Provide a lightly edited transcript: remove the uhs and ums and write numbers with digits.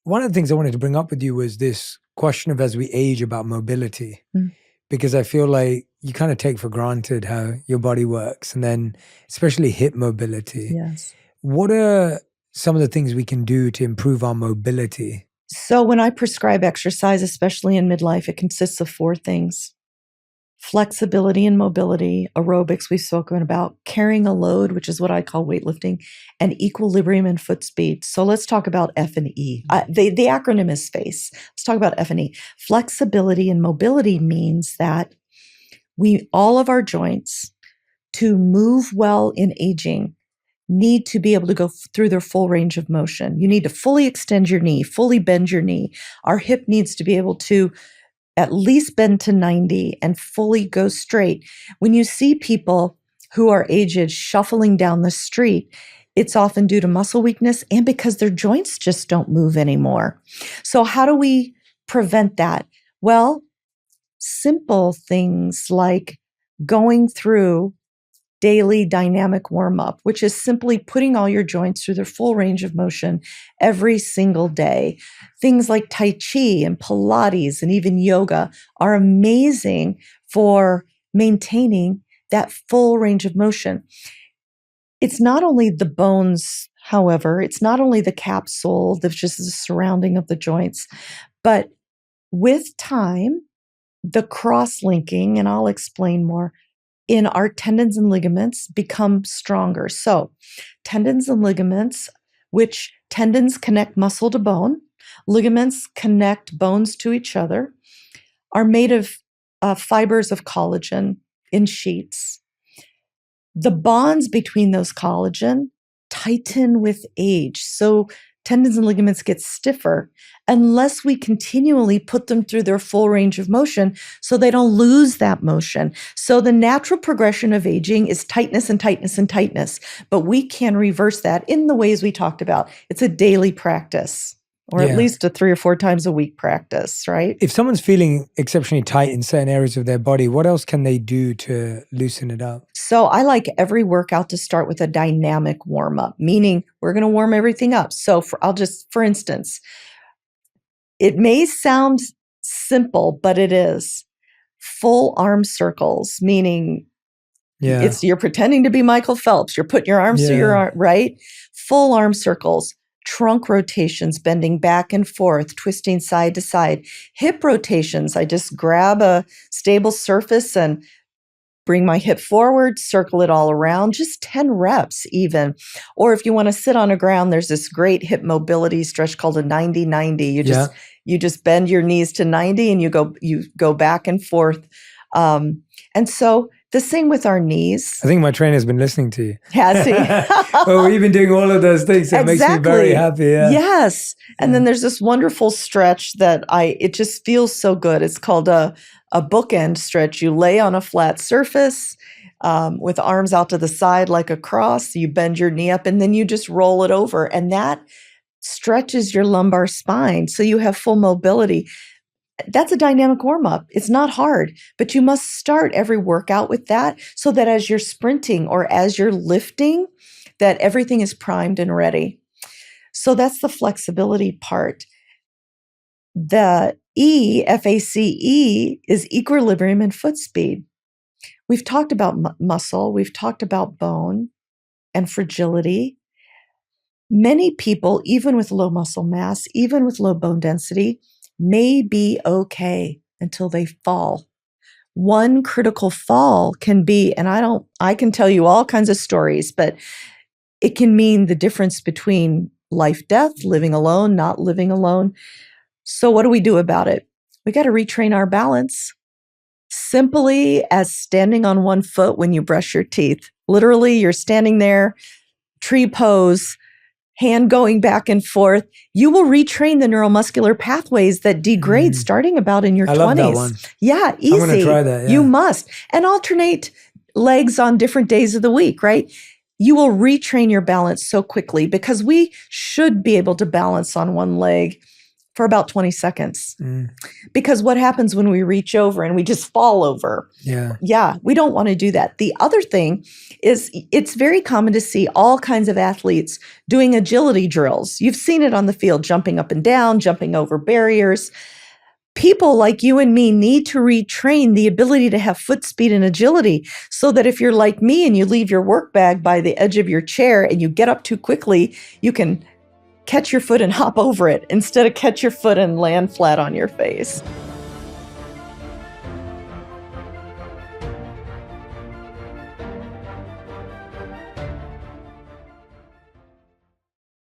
one of the things I wanted to bring up with you was this question of as we age about mobility, because I feel like you kind of take for granted how your body works, and then especially hip mobility. Yes. What are some of the things we can do to improve our mobility? So when I prescribe exercise, especially in midlife, it consists of 4 things. Flexibility and mobility, aerobics we've spoken about, carrying a load, which is what I call weightlifting, and equilibrium and foot speed. So let's talk about F and E. The acronym is FACE. Let's talk about F and E. Flexibility and mobility means that all of our joints, to move well in aging, need to be able to go through their full range of motion. You need to fully extend your knee, fully bend your knee. Our hip needs to be able to at least bend to 90 and fully go straight. When you see people who are aged shuffling down the street, it's often due to muscle weakness and because their joints just don't move anymore. So how do we prevent that? Well, simple things like going through daily dynamic warm-up, which is simply putting all your joints through their full range of motion every single day. Things like Tai Chi and Pilates and even yoga are amazing for maintaining that full range of motion. It's not only the bones, however, it's not only the capsule, that's just the surrounding of the joints, but with time, the cross-linking, and I'll explain more, in our tendons and ligaments become stronger. So tendons and ligaments, which tendons connect muscle to bone, ligaments connect bones to each other, are made of fibers of collagen in sheets. The bonds between those collagen tighten with age. So tendons and ligaments get stiffer unless we continually put them through their full range of motion so they don't lose that motion. So the natural progression of aging is tightness and tightness and tightness, but we can reverse that in the ways we talked about. It's a daily practice, or at least a 3 or 4 times a week practice, right? If someone's feeling exceptionally tight in certain areas of their body, what else can they do to loosen it up? So I like every workout to start with a dynamic warm-up, meaning we're going to warm everything up. So for instance, it may sound simple, but it is. Full arm circles, meaning you're pretending to be Michael Phelps. You're putting your arms through your arm, right? Full arm circles. Trunk rotations, bending back and forth, twisting side to side. Hip rotations, I just grab a stable surface and bring my hip forward, circle it all around, just 10 reps even. Or if you want to sit on a ground, there's this great hip mobility stretch called a 90-90. You just bend your knees to 90 and you go back and forth. And so the same with our knees. I think my trainer's been listening to you. Has he? Well, we've been doing all of those things. So it makes me very happy. Yeah. Yes. And then there's this wonderful stretch that it just feels so good. It's called a bookend stretch. You lay on a flat surface with arms out to the side like a cross. You bend your knee up and then you just roll it over. And that stretches your lumbar spine. So you have full mobility. That's a dynamic warm-up. It's not hard, but you must start every workout with that so that as you're sprinting or as you're lifting, that everything is primed and ready. So that's the flexibility part. The E, FACE, is equilibrium and foot speed. We've talked about muscle. We've talked about bone and fragility. Many people, even with low muscle mass, even with low bone density, may be okay until they fall. One critical fall can be, and I can tell you all kinds of stories, but it can mean the difference between life, death, living alone, not living alone. So what do we do about it? We got to retrain our balance. Simply as standing on one foot when you brush your teeth. Literally, you're standing there, tree pose, hand going back and forth. You will retrain the neuromuscular pathways that degrade starting about in your 20s. I love that one. Yeah, easy. I'm going to try that. Yeah. You must. And alternate legs on different days of the week, right? You will retrain your balance so quickly because we should be able to balance on one leg for about 20 seconds. Mm. Because what happens when we reach over and we just fall over? Yeah, we don't want to do that. The other thing is it's very common to see all kinds of athletes doing agility drills. You've seen it on the field, jumping up and down, jumping over barriers. People like you and me need to retrain the ability to have foot speed and agility so that if you're like me and you leave your work bag by the edge of your chair and you get up too quickly, you can catch your foot and hop over it instead of catch your foot and land flat on your face.